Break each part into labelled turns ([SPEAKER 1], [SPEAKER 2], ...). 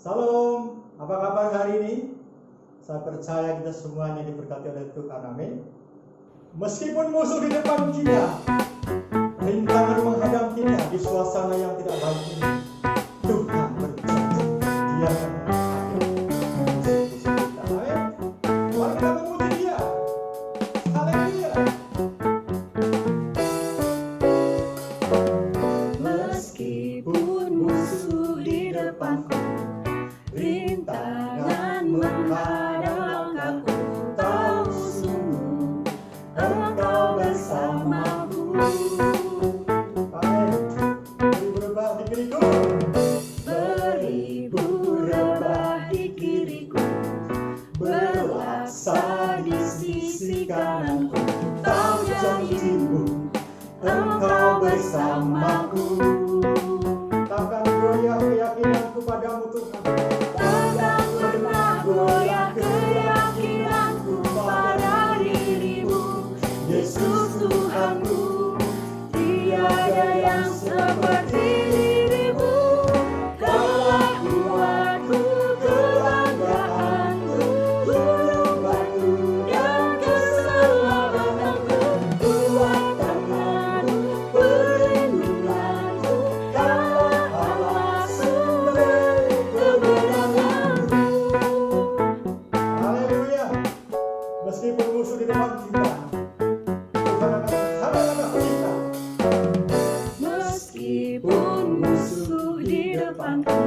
[SPEAKER 1] Salam, apa kabar hari ini? Saya percaya kita semuanya diberkati oleh Tuhan, amin. Meskipun musuh di depan kita, rintangan menghadap kita di suasana yang tidak baik ini, Tuhan berjanji Dia akan mengakhiri musuh-musuh kita, amin. Mari kita memuji Dia. Haleluya.
[SPEAKER 2] Meskipun musuh di depanku, rintangan menghadap langkahku, tahu sungguh Engkau bersamaku.
[SPEAKER 1] Amin. Beribu rebah di kiriku.
[SPEAKER 2] Beribu rebah di kiriku, berlaksa di sisi kananku, tahu janjimu Engkau bersamaku.
[SPEAKER 1] Takkan goyah keyakinanku padamu Tuhan.
[SPEAKER 2] Takkan pernah goyah keyakinanku pada dirimu, Yesus Tuhanku. Tiada yang seperti dirimu. Kaulah kuatku, kebanggaanku, gunung batu dan keselamatanku, kuat tanganku, perlindunganku, Kaulah Allah sumber kemenanganku.
[SPEAKER 1] Haleluya. Meskipun musuh di depan kita, Tuhan akan menghadap kita.
[SPEAKER 2] Meskipun musuh di depanku,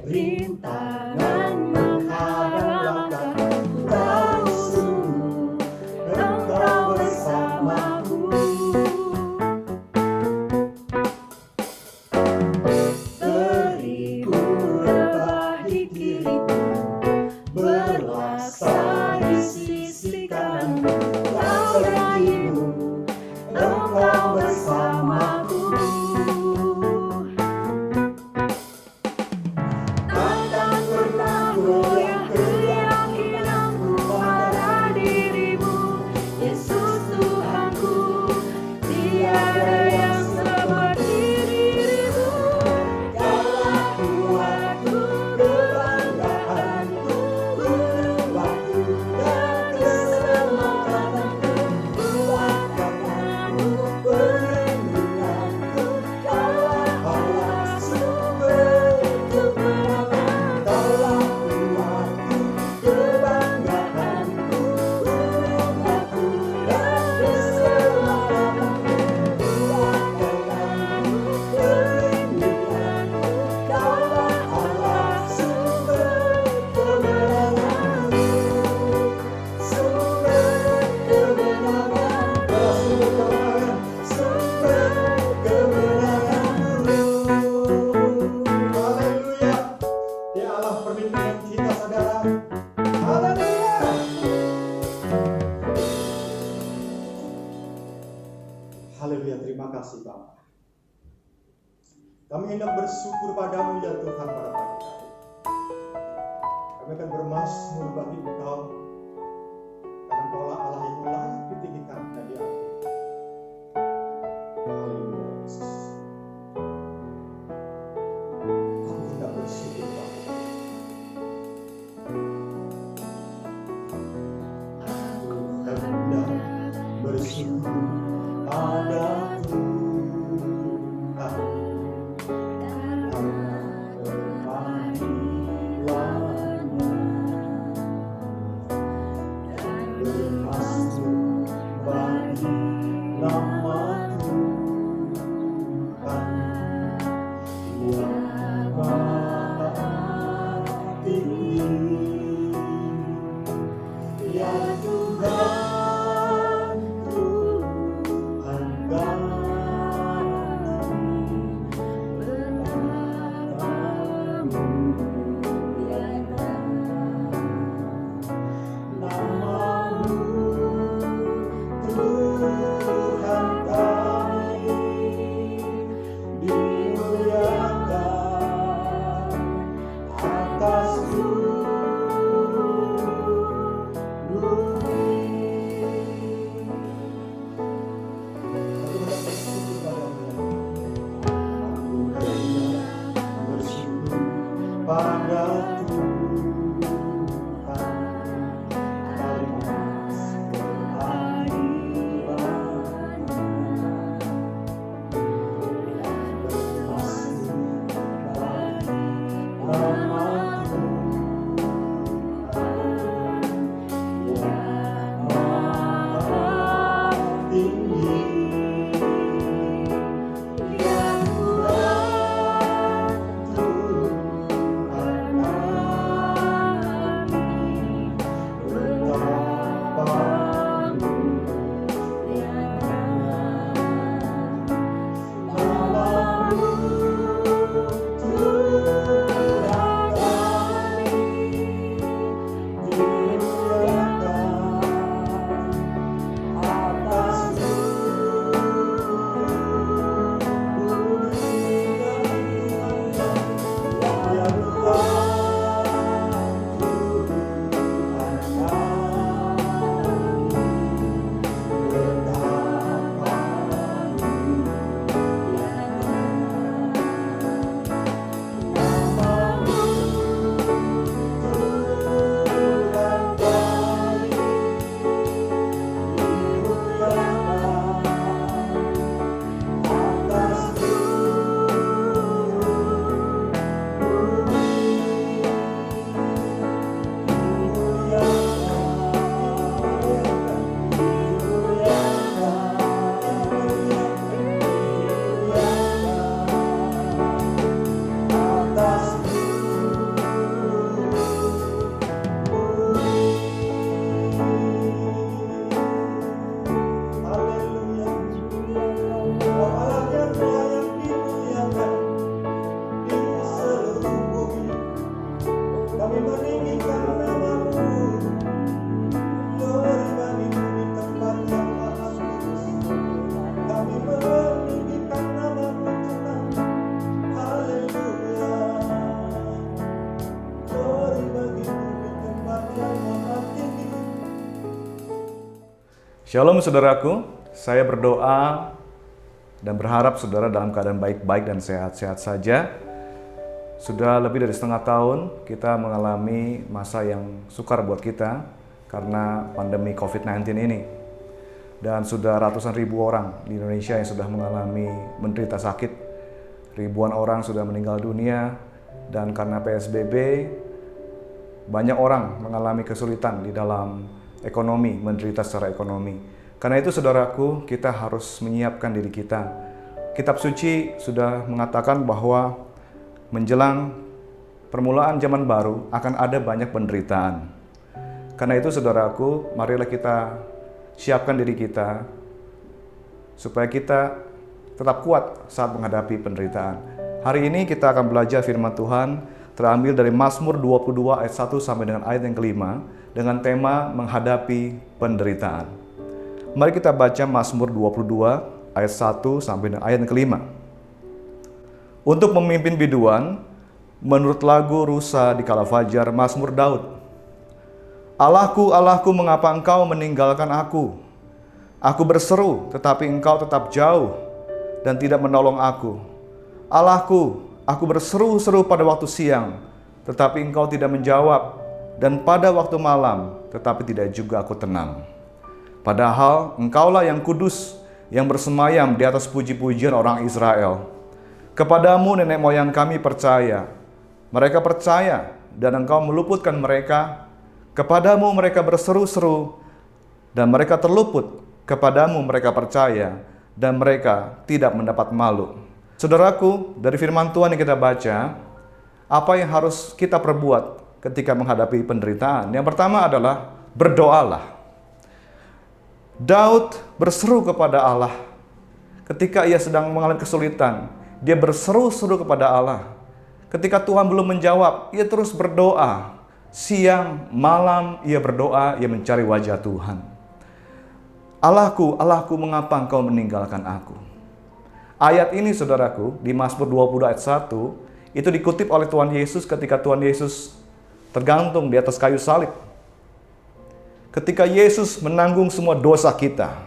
[SPEAKER 2] rintangan menghadap langkahku, tahu sungguh Engkau bersamaku. Beribu rebah di kiriku, berlaksa di sisi kananku, tahu janjimu Engkau bersamaku. Takkan pernah goyah keyakinanku pada dirimu, Yesus Tuhanku. Tiada yang seperti dirimu. Kaulah kuatku, kebanggaanku, gunung batu dan keselamatanku, kuat tanganku, perlindunganku, Kaulah Allah sumber kemenangan. Kaulah kuatku, kebanggaanku, gunung batu dan keselamatanku, kuat tanganku, perlindunganku, Kaulah Allah sumber kemenanganku, sumber kemenanganku, sumber kemenanganku.
[SPEAKER 1] Haleluya. Dia Allah perlindungan kita, saudara. Haleluya. Haleluya, terima kasih Bapa. Kami hendak bersyukur padamu ya Tuhan pada pagi hari. Kami akan bermazmur bagi Engkau, karena Engkaulah Allah yang layak ditinggikan dan diangkat. Haleluya Yesus. Kami hendak bersyukur Bapa.
[SPEAKER 2] Aku
[SPEAKER 1] Hendak bersyukur pada Tuhan karena pada Tuhan.
[SPEAKER 3] Shalom saudaraku, saya berdoa dan berharap saudara dalam keadaan baik-baik dan sehat-sehat saja. Sudah lebih dari setengah tahun kita mengalami masa yang sukar buat kita karena pandemi COVID-19 ini. Dan sudah ratusan ribu orang di Indonesia yang sudah mengalami menderita sakit. Ribuan orang sudah meninggal dunia dan karena PSBB banyak orang mengalami kesulitan di dalam ekonomi, menderita secara ekonomi. Karena itu saudaraku, kita harus menyiapkan diri kita. Kitab suci sudah mengatakan bahwa menjelang permulaan zaman baru akan ada banyak penderitaan. Karena itu saudaraku, marilah kita siapkan diri kita supaya kita tetap kuat saat menghadapi penderitaan. Hari ini kita akan belajar firman Tuhan terambil dari Mazmur 22 ayat 1 sampai dengan ayat yang kelima dengan tema menghadapi penderitaan. Mari kita baca Mazmur 22 ayat 1 sampai dengan ayat yang kelima. Untuk memimpin biduan, menurut lagu Rusa di kala fajar, Mazmur Daud. Allahku, Allahku, mengapa engkau meninggalkan aku? Aku berseru, tetapi engkau tetap jauh dan tidak menolong aku. Allahku, aku berseru-seru pada waktu siang, tetapi engkau tidak menjawab. Dan pada waktu malam, tetapi tidak juga aku tenang. Padahal engkaulah yang kudus, yang bersemayam di atas puji-pujian orang Israel. Kepadamu nenek moyang kami percaya. Mereka percaya dan engkau meluputkan mereka. Kepadamu mereka berseru-seru dan mereka terluput. Kepadamu mereka percaya dan mereka tidak mendapat malu. Saudaraku, dari firman Tuhan yang kita baca, apa yang harus kita perbuat ketika menghadapi penderitaan? Yang pertama adalah berdoalah. Daud berseru kepada Allah ketika ia sedang mengalami kesulitan. Dia berseru-seru kepada Allah. Ketika Tuhan belum menjawab, ia terus berdoa. Siang, malam ia berdoa, ia mencari wajah Tuhan. Allahku, Allahku, mengapa engkau meninggalkan aku? Ayat ini saudaraku, di Mazmur 20 ayat 1, itu dikutip oleh Tuhan Yesus ketika Tuhan Yesus tergantung di atas kayu salib. Ketika Yesus menanggung semua dosa kita,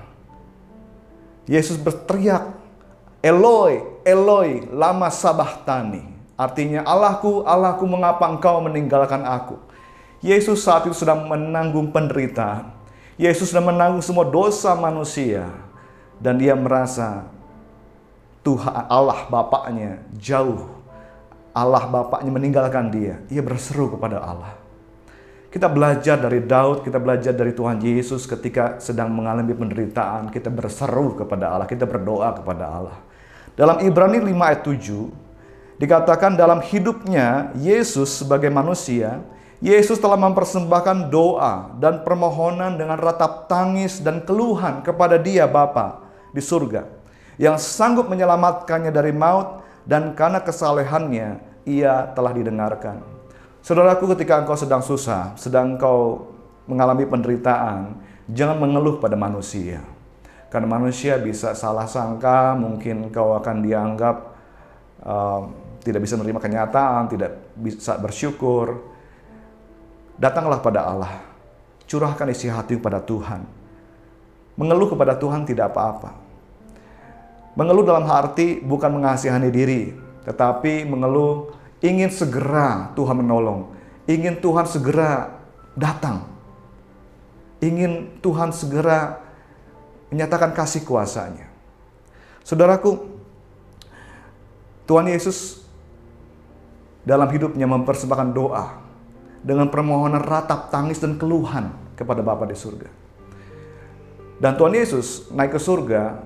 [SPEAKER 3] Yesus berteriak, Eloi, Eloi, lama sabachthani. Artinya, Allahku, Allahku, mengapa engkau meninggalkan aku? Yesus saat itu sedang menanggung penderitaan. Yesus sedang menanggung semua dosa manusia. Dan dia merasa Tuhan, Allah Bapaknya jauh. Allah Bapaknya meninggalkan dia. Ia berseru kepada Allah. Kita belajar dari Daud, kita belajar dari Tuhan Yesus ketika sedang mengalami penderitaan. Kita berseru kepada Allah, kita berdoa kepada Allah. Dalam Ibrani 5 ayat 7, dikatakan dalam hidupnya Yesus sebagai manusia, Yesus telah mempersembahkan doa dan permohonan dengan ratap tangis dan keluhan kepada Dia Bapa di surga, yang sanggup menyelamatkannya dari maut, dan karena kesalehannya Ia telah didengarkan. Saudaraku, ketika engkau sedang susah, sedang engkau mengalami penderitaan, jangan mengeluh pada manusia. Karena manusia bisa salah sangka, mungkin engkau akan dianggap tidak bisa menerima kenyataan, tidak bisa bersyukur. Datanglah pada Allah, curahkan isi hati kepada Tuhan. Mengeluh kepada Tuhan tidak apa-apa. Mengeluh dalam arti bukan mengasihani diri, tetapi mengeluh ingin segera Tuhan menolong, ingin Tuhan segera datang, ingin Tuhan segera menyatakan kasih kuasa-Nya. Saudaraku, Tuhan Yesus dalam hidupnya mempersembahkan doa dengan permohonan ratap tangis dan keluhan kepada Bapa di surga. Dan Tuhan Yesus naik ke surga,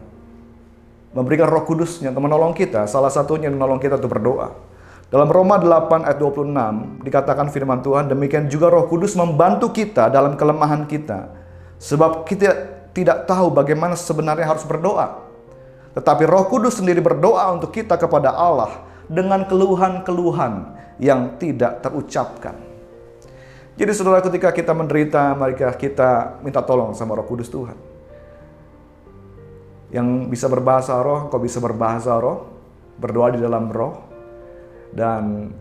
[SPEAKER 3] memberikan Roh Kudus-Nya untuk menolong kita. Salah satunya menolong kita untuk berdoa. Dalam Roma 8 ayat 26 dikatakan firman Tuhan, demikian juga Roh Kudus membantu kita dalam kelemahan kita, sebab kita tidak tahu bagaimana sebenarnya harus berdoa. Tetapi Roh Kudus sendiri berdoa untuk kita kepada Allah dengan keluhan-keluhan yang tidak terucapkan. Jadi saudara, ketika kita menderita, mari kita minta tolong sama Roh Kudus Tuhan. Yang bisa berbahasa roh, kau bisa berbahasa roh, berdoa di dalam roh. Dan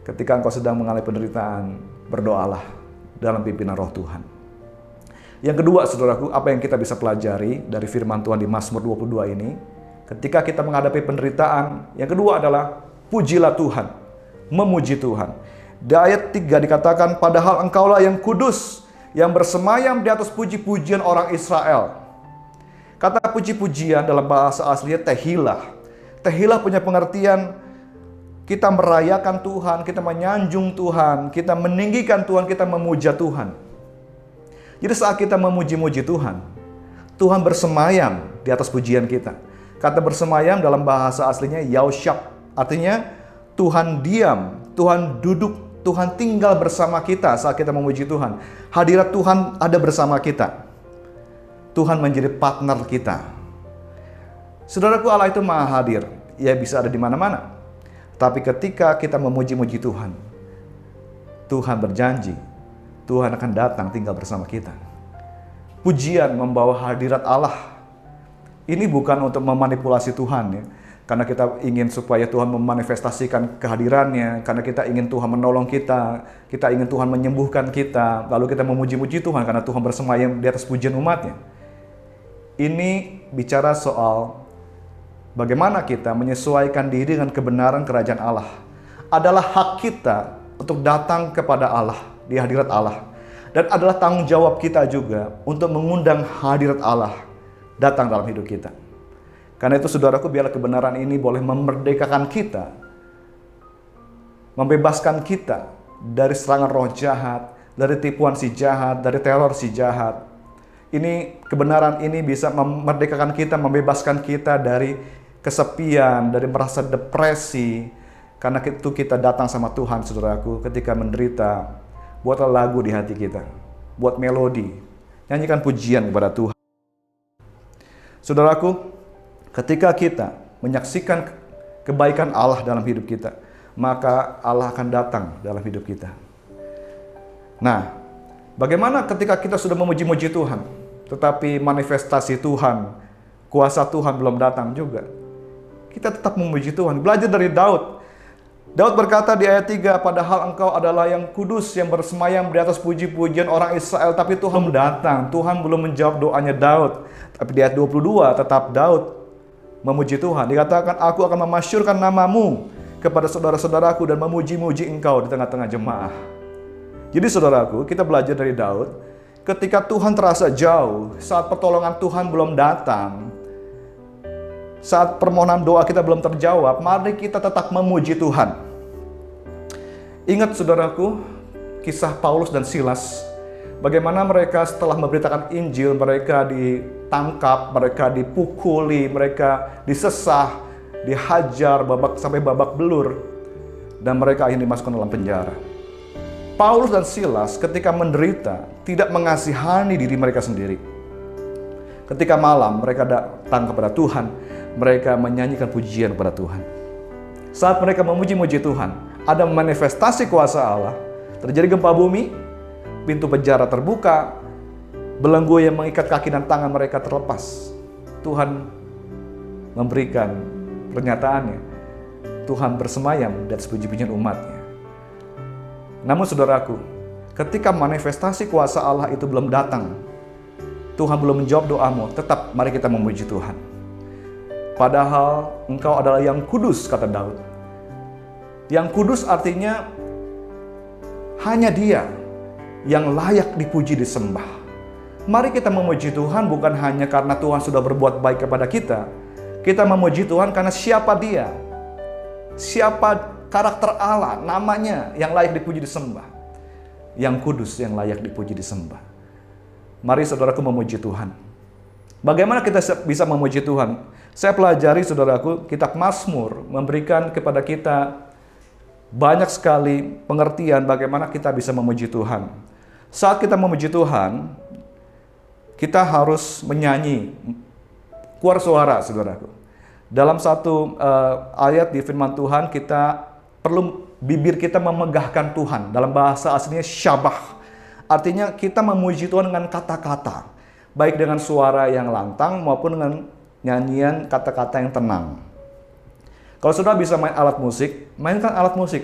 [SPEAKER 3] ketika engkau sedang mengalami penderitaan, berdoalah dalam pimpinan Roh Tuhan. Yang kedua, saudaraku, apa yang kita bisa pelajari dari firman Tuhan di Mazmur 22 ini? Ketika kita menghadapi penderitaan, yang kedua adalah pujilah Tuhan, memuji Tuhan. Di ayat 3 dikatakan, padahal engkaulah yang kudus, yang bersemayam di atas puji-pujian orang Israel. Kata puji-pujian dalam bahasa aslinya tehilah. Tehilah punya pengertian kita merayakan Tuhan, kita menyanjung Tuhan, kita meninggikan Tuhan, kita memuja Tuhan. Jadi saat kita memuji-muji Tuhan, Tuhan bersemayam di atas pujian kita. Kata bersemayam dalam bahasa aslinya yaushab, artinya Tuhan diam, Tuhan duduk, Tuhan tinggal bersama kita saat kita memuji Tuhan. Hadirat Tuhan ada bersama kita. Tuhan menjadi partner kita. Saudaraku, Allah itu maha hadir. Ia bisa ada di mana-mana. Tapi ketika kita memuji-muji Tuhan, Tuhan berjanji, Tuhan akan datang tinggal bersama kita. Pujian membawa hadirat Allah. Ini bukan untuk memanipulasi Tuhan ya. Karena kita ingin supaya Tuhan memanifestasikan kehadirannya, karena kita ingin Tuhan menolong kita ingin Tuhan menyembuhkan kita, lalu kita memuji-muji Tuhan karena Tuhan bersemayam di atas pujian umatnya. Ini bicara soal bagaimana kita menyesuaikan diri dengan kebenaran kerajaan Allah. Adalah hak kita untuk datang kepada Allah, di hadirat Allah. Dan adalah tanggung jawab kita juga untuk mengundang hadirat Allah datang dalam hidup kita. Karena itu saudaraku, biarlah kebenaran ini boleh memerdekakan kita, membebaskan kita dari serangan roh jahat, dari tipuan si jahat, dari teror si jahat. Ini kebenaran ini bisa memerdekakan kita, membebaskan kita dari kesepian, dari merasa depresi. Karena itu kita datang sama Tuhan, saudaraku, ketika menderita. Buatlah lagu di hati kita, buat melodi, nyanyikan pujian kepada Tuhan. Saudaraku, ketika kita menyaksikan kebaikan Allah dalam hidup kita, maka Allah akan datang dalam hidup kita. Nah, bagaimana ketika kita sudah memuji-muji Tuhan, tetapi manifestasi Tuhan, kuasa Tuhan belum datang juga? Kita tetap memuji Tuhan. Belajar dari Daud. Daud berkata di ayat 3, padahal engkau adalah yang kudus, yang bersemayam di atas puji-pujian orang Israel. Tapi Tuhan belum datang. Tuhan belum menjawab doanya Daud. Tapi di ayat 22, tetap Daud memuji Tuhan. Dikatakan, aku akan memasyurkan namamu kepada saudara-saudaraku dan memuji-muji Engkau di tengah-tengah jemaah. Jadi saudaraku, kita belajar dari Daud, ketika Tuhan terasa jauh, saat pertolongan Tuhan belum datang, saat permohonan doa kita belum terjawab, mari kita tetap memuji Tuhan. Ingat saudaraku, kisah Paulus dan Silas, bagaimana mereka setelah memberitakan Injil, mereka ditangkap, mereka dipukuli, mereka disesah, dihajar sampai babak belur, dan mereka akhirnya dimasukkan dalam penjara. Paulus dan Silas ketika menderita tidak mengasihani diri mereka sendiri. Ketika malam mereka datang kepada Tuhan, mereka menyanyikan pujian kepada Tuhan. Saat mereka memuji-muji Tuhan, ada manifestasi kuasa Allah, terjadi gempa bumi, pintu penjara terbuka, belenggu yang mengikat kaki dan tangan mereka terlepas. Tuhan memberikan pernyataannya, Tuhan bersemayam dan puji-pujian umatnya. Namun saudaraku, ketika manifestasi kuasa Allah itu belum datang, Tuhan belum menjawab doamu, tetap mari kita memuji Tuhan. Padahal Engkau adalah yang kudus, kata Daud. Yang kudus artinya hanya Dia yang layak dipuji disembah. Mari kita memuji Tuhan bukan hanya karena Tuhan sudah berbuat baik kepada kita. Kita memuji Tuhan karena siapa Dia. Siapa karakter Allah, namanya yang layak dipuji disembah. Yang kudus yang layak dipuji disembah. Mari saudaraku memuji Tuhan. Bagaimana kita bisa memuji Tuhan? Saya pelajari saudaraku, kitab Mazmur memberikan kepada kita banyak sekali pengertian bagaimana kita bisa memuji Tuhan. Saat kita memuji Tuhan, kita harus menyanyi keluar suara, saudaraku. Dalam satu ayat di firman Tuhan, kita perlu bibir kita memegahkan Tuhan. Dalam bahasa aslinya syabah. Artinya kita memuji Tuhan dengan kata-kata. Baik dengan suara yang lantang maupun dengan nyanyian kata-kata yang tenang. Kalau saudara bisa main alat musik, mainkan alat musik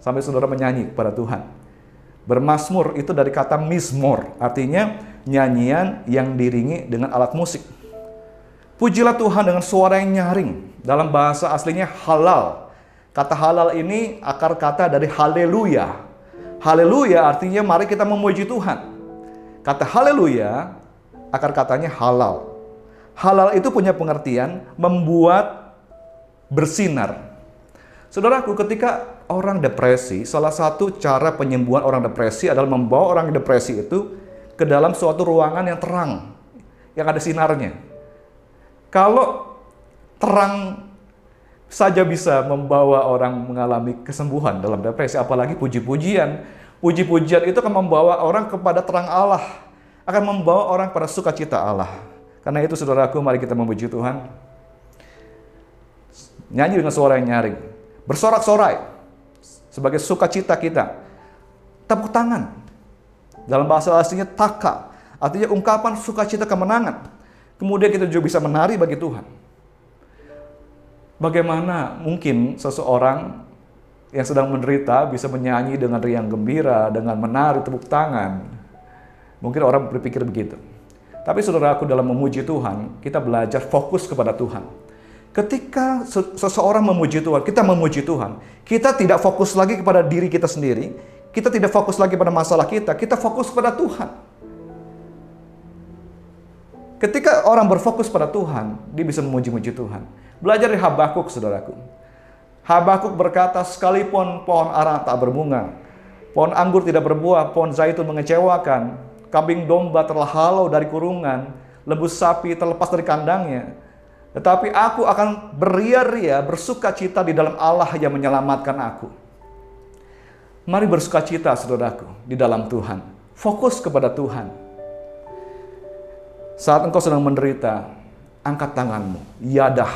[SPEAKER 3] sampai saudara menyanyi kepada Tuhan. Bermazmur itu dari kata mizmor, artinya nyanyian yang diiringi dengan alat musik. Pujilah Tuhan dengan suara yang nyaring. Dalam bahasa aslinya halal. Kata halal ini akar kata dari haleluya. Haleluya artinya mari kita memuji Tuhan. Kata haleluya akar katanya halal. Halal itu punya pengertian membuat bersinar. Saudaraku, ketika orang depresi, salah satu cara penyembuhan orang depresi adalah membawa orang depresi itu ke dalam suatu ruangan yang terang, yang ada sinarnya. Kalau terang saja bisa membawa orang mengalami kesembuhan dalam depresi, apalagi puji-pujian. Puji-pujian itu akan membawa orang kepada terang Allah, akan membawa orang pada sukacita Allah. Karena itu saudaraku, mari kita memuji Tuhan. Nyanyi dengan suara yang nyaring, bersorak-sorai sebagai sukacita kita. Tepuk tangan, dalam bahasa aslinya taka, artinya ungkapan sukacita kemenangan. Kemudian kita juga bisa menari bagi Tuhan. Bagaimana mungkin seseorang yang sedang menderita bisa menyanyi dengan riang gembira, dengan menari tepuk tangan? Mungkin orang berpikir begitu. Tapi saudaraku, dalam memuji Tuhan, kita belajar fokus kepada Tuhan. Ketika seseorang memuji Tuhan, kita memuji Tuhan, kita tidak fokus lagi kepada diri kita sendiri, kita tidak fokus lagi pada masalah kita fokus pada Tuhan. Ketika orang berfokus pada Tuhan, dia bisa memuji-muji Tuhan. Belajar dari Habakuk, saudaraku. Habakuk berkata, sekalipun pohon ara tak berbunga, pohon anggur tidak berbuah, pohon zaitun mengecewakan, kambing domba telah halau dari kurungan, lembu sapi terlepas dari kandangnya, tetapi aku akan beria-ria, bersukacita di dalam Allah yang menyelamatkan aku. Mari bersukacita, saudaraku, di dalam Tuhan. Fokus kepada Tuhan. Saat engkau sedang menderita, angkat tanganmu, yadah,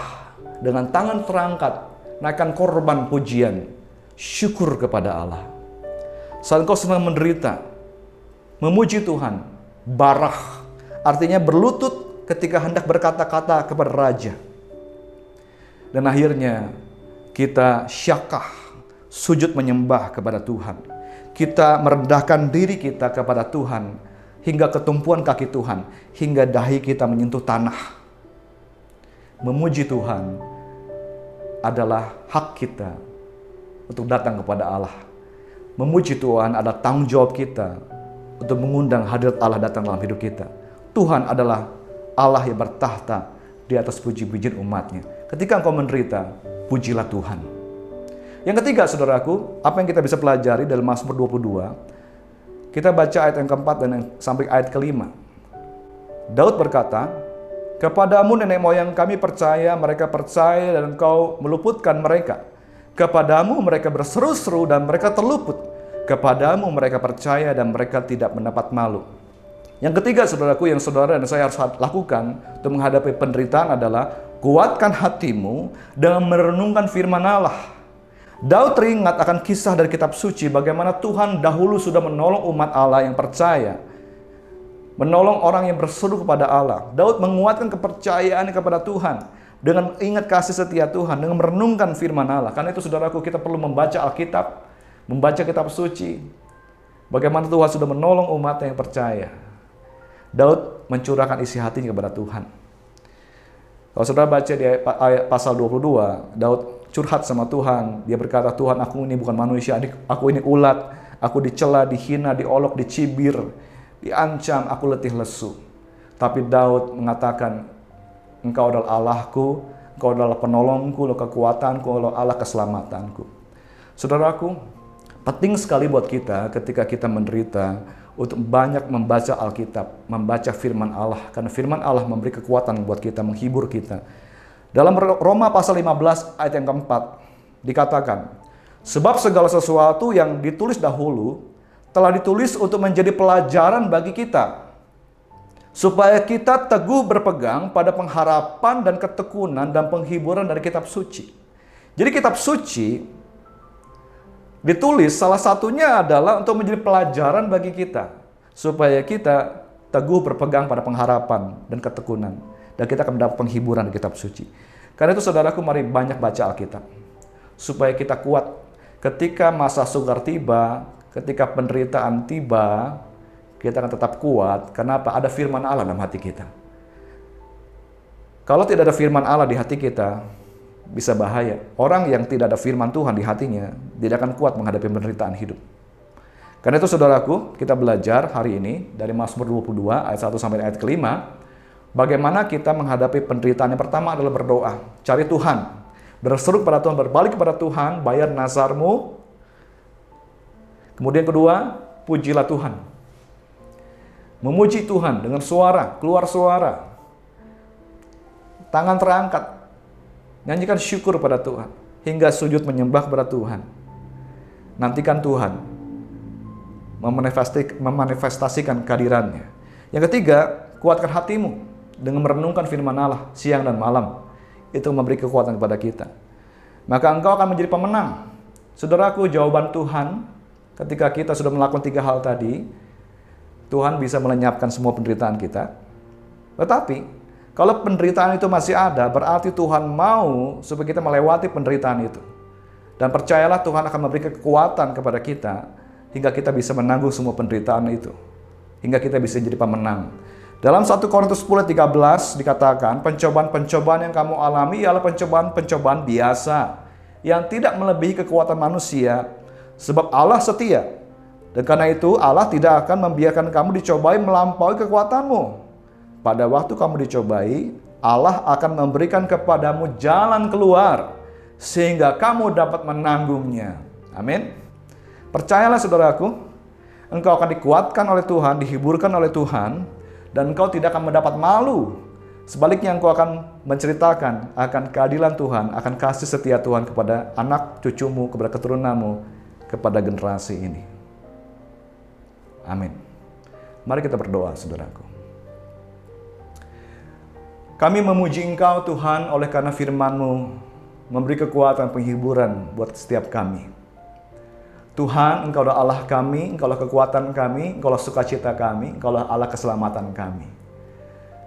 [SPEAKER 3] dengan tangan terangkat, naikkan korban pujian, syukur kepada Allah. Saat engkau sedang menderita, memuji Tuhan, barah, artinya berlutut ketika hendak berkata-kata kepada raja. Dan akhirnya kita syakah, sujud menyembah kepada Tuhan. Kita merendahkan diri kita kepada Tuhan hingga ketumpuan kaki Tuhan, hingga dahi kita menyentuh tanah. Memuji Tuhan adalah hak kita untuk datang kepada Allah. Memuji Tuhan adalah tanggung jawab kita untuk mengundang hadirat Allah datang dalam hidup kita. Tuhan adalah Allah yang bertahta di atas puji-pujian umatnya. Ketika engkau menderita, pujilah Tuhan. Yang ketiga, saudaraku, apa yang kita bisa pelajari dalam Mazmur 22, kita baca ayat yang keempat dan sampai ayat kelima. Daud berkata, "Kepadamu nenek moyang kami percaya, mereka percaya dan engkau meluputkan mereka. Kepadamu mereka berseru-seru dan mereka terluput. Kepadamu mereka percaya dan mereka tidak mendapat malu." Yang ketiga, saudaraku, yang saudara dan saya harus lakukan untuk menghadapi penderitaan adalah kuatkan hatimu dengan merenungkan firman Allah. Daud teringat akan kisah dari kitab suci bagaimana Tuhan dahulu sudah menolong umat Allah yang percaya, menolong orang yang berseru kepada Allah. Daud menguatkan kepercayaan kepada Tuhan dengan ingat kasih setia Tuhan, dengan merenungkan firman Allah. Karena itu saudaraku, kita perlu membaca Alkitab, membaca kitab suci. Bagaimana Tuhan sudah menolong umat yang percaya. Daud mencurahkan isi hatinya kepada Tuhan. Kalau saudara baca di ayat pasal 22, Daud curhat sama Tuhan. Dia berkata, "Tuhan, aku ini bukan manusia, aku ini ulat. Aku dicela, dihina, diolok, dicibir, diancam, aku letih lesu." Tapi Daud mengatakan, "Engkau adalah Allahku, Engkau adalah penolongku, kekuatanku, Allah keselamatanku." Saudaraku, penting sekali buat kita ketika kita menderita untuk banyak membaca Alkitab, membaca firman Allah. Karena firman Allah memberi kekuatan buat kita, menghibur kita. Dalam Roma pasal 15 ayat yang keempat dikatakan, "Sebab segala sesuatu yang ditulis dahulu telah ditulis untuk menjadi pelajaran bagi kita, supaya kita teguh berpegang pada pengharapan dan ketekunan dan penghiburan dari kitab suci." Jadi kitab suci ditulis salah satunya adalah untuk menjadi pelajaran bagi kita, supaya kita teguh berpegang pada pengharapan dan ketekunan, dan kita akan mendapat penghiburan di kitab suci. Karena itu saudaraku, mari banyak baca Alkitab, supaya kita kuat ketika masa sukar tiba, ketika penderitaan tiba, kita akan tetap kuat. Kenapa? Ada firman Allah dalam hati kita. Kalau tidak ada firman Allah di hati kita, bisa bahaya. Orang yang tidak ada firman Tuhan di hatinya tidak akan kuat menghadapi penderitaan hidup. Karena itu saudaraku, kita belajar hari ini dari Mazmur 22 ayat 1 sampai ayat kelima, bagaimana kita menghadapi penderitaan. Yang pertama adalah berdoa, cari Tuhan, berseru kepada Tuhan, berbalik kepada Tuhan, bayar nazarmu. Kemudian kedua, pujilah Tuhan. Memuji Tuhan dengan suara, keluar suara, tangan terangkat, nyanyikan syukur pada Tuhan, hingga sujud menyembah kepada Tuhan. Nantikan Tuhan memanifestasikan kehadirannya. Yang ketiga, kuatkan hatimu dengan merenungkan firman Allah siang dan malam. Itu memberi kekuatan kepada kita. Maka engkau akan menjadi pemenang. Saudaraku, jawaban Tuhan ketika kita sudah melakukan 3 hal tadi, Tuhan bisa melenyapkan semua penderitaan kita. Tetapi, kalau penderitaan itu masih ada, berarti Tuhan mau supaya kita melewati penderitaan itu. Dan percayalah, Tuhan akan memberi kekuatan kepada kita hingga kita bisa menanggung semua penderitaan itu. Hingga kita bisa jadi pemenang. Dalam 1 Korintus 10:13 dikatakan, pencobaan-pencobaan yang kamu alami ialah pencobaan-pencobaan biasa yang tidak melebihi kekuatan manusia, sebab Allah setia. Dan karena itu Allah tidak akan membiarkan kamu dicobai melampaui kekuatanmu. Pada waktu kamu dicobai, Allah akan memberikan kepadamu jalan keluar sehingga kamu dapat menanggungnya. Amin. Percayalah saudaraku, engkau akan dikuatkan oleh Tuhan, dihiburkan oleh Tuhan, dan engkau tidak akan mendapat malu. Sebaliknya engkau akan menceritakan akan keadilan Tuhan, akan kasih setia Tuhan kepada anak cucumu, kepada keturunanmu, kepada generasi ini. Amin. Mari kita berdoa, saudaraku. Kami memuji Engkau Tuhan oleh karena firman-Mu memberi kekuatan penghiburan buat setiap kami. Tuhan, Engkau adalah Allah kami, Engkau adalah kekuatan kami, Engkau adalah sukacita kami, Engkau adalah Allah keselamatan kami.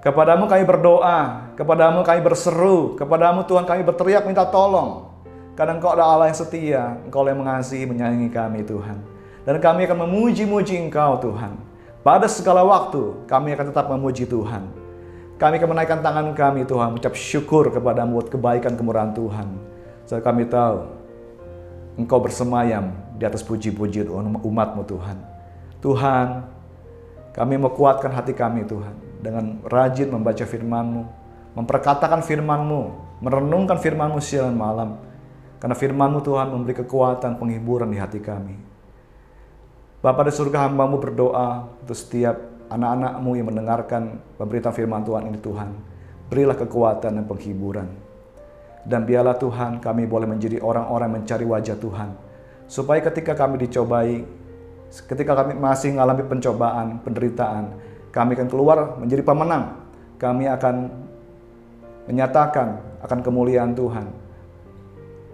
[SPEAKER 3] Kepadamu kami berdoa, kepadamu kami berseru, kepadamu Tuhan kami berteriak minta tolong. Karena Engkau adalah Allah yang setia, Engkau yang mengasihi, menyayangi kami Tuhan. Dan kami akan memuji-muji Engkau Tuhan. Pada segala waktu kami akan tetap memuji Tuhan. Kami akan menaikkan tangan kami Tuhan, mengucap syukur kepadamu buat kebaikan kemurahan Tuhan. Sebab kami tahu Engkau bersemayam di atas puji-puji umat-Mu Tuhan. Tuhan, kami mau kuatkan hati kami Tuhan dengan rajin membaca firman-Mu, memperkatakan firman-Mu, merenungkan firman-Mu siang dan malam. Karena firman-Mu Tuhan memberi kekuatan, penghiburan di hati kami. Bapa di surga, hamba-Mu berdoa untuk setiap anak-anak-Mu yang mendengarkan pemberitaan firman Tuhan ini Tuhan. Berilah kekuatan dan penghiburan. Dan biarlah Tuhan kami boleh menjadi orang-orang mencari wajah Tuhan. Supaya ketika kami dicobai, ketika kami masih mengalami pencobaan, penderitaan, kami akan keluar menjadi pemenang. Kami akan menyatakan akan kemuliaan Tuhan.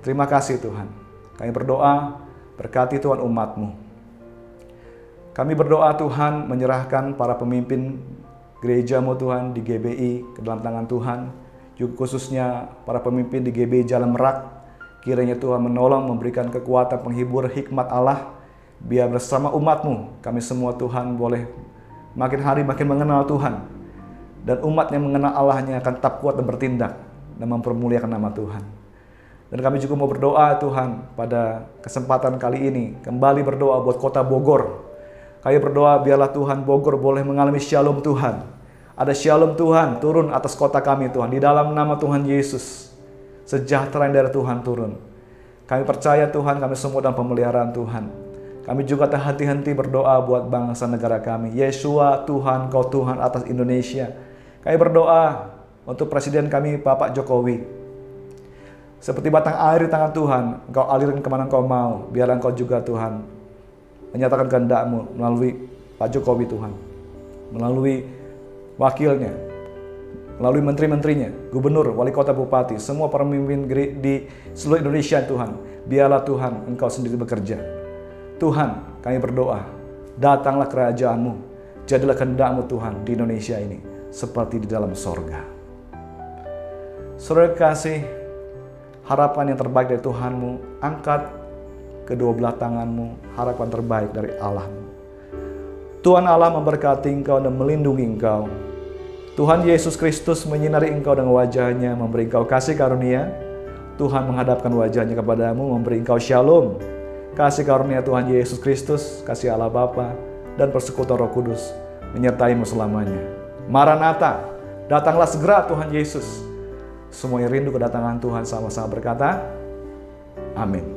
[SPEAKER 3] Terima kasih Tuhan. Kami berdoa, berkati Tuhan umat-Mu. Kami berdoa Tuhan menyerahkan para pemimpin gereja-Mu Tuhan di GBI ke dalam tangan Tuhan. Juga khususnya para pemimpin di GBI Jalan Merak. Kiranya Tuhan menolong, memberikan kekuatan, penghibur, hikmat Allah. Biar bersama umat-Mu, kami semua Tuhan boleh makin hari makin mengenal Tuhan. Dan umat yang mengenal Allahnya akan tetap kuat dan bertindak dan mempermuliakan nama Tuhan. Dan kami juga mau berdoa Tuhan pada kesempatan kali ini. Kembali berdoa buat kota Bogor. Kami berdoa biarlah Tuhan Bogor boleh mengalami shalom Tuhan. Ada shalom Tuhan turun atas kota kami Tuhan. Di dalam nama Tuhan Yesus. Sejahtera yang dari Tuhan turun. Kami percaya Tuhan kami semua dalam pemeliharaan Tuhan. Kami juga tak henti-henti berdoa buat bangsa negara kami. Yesua Tuhan, Kau Tuhan atas Indonesia. Kami berdoa untuk Presiden kami Bapak Jokowi. Seperti batang air di tangan Tuhan, Engkau alirin kemana Engkau mau. Biarlah Engkau juga Tuhan menyatakan kehendak-Mu melalui Pak Jokowi Tuhan. Melalui wakilnya, melalui menteri-menterinya, gubernur, wali kota, bupati, semua pemimpin di seluruh Indonesia Tuhan. Biarlah Tuhan Engkau sendiri bekerja. Tuhan, kami berdoa, datanglah kerajaan-Mu. Jadilah kehendak-Mu Tuhan di Indonesia ini, seperti di dalam sorga. Saudara kasih, harapan yang terbaik dari Tuhan-Mu, angkat kedua belah tangan-Mu, harapan terbaik dari Allah-Mu. Tuhan Allah memberkati Engkau dan melindungi Engkau. Tuhan Yesus Kristus menyinari Engkau dengan wajah-Nya, memberi Engkau kasih karunia. Tuhan menghadapkan wajah-Nya kepadamu, memberi Engkau shalom. Kasih karunia Tuhan Yesus Kristus, kasih Allah Bapa dan persekutuan Roh Kudus menyertai-Mu selamanya. Maranatha, datanglah segera Tuhan Yesus. Semua yang rindu kedatangan Tuhan sama-sama berkata, amin.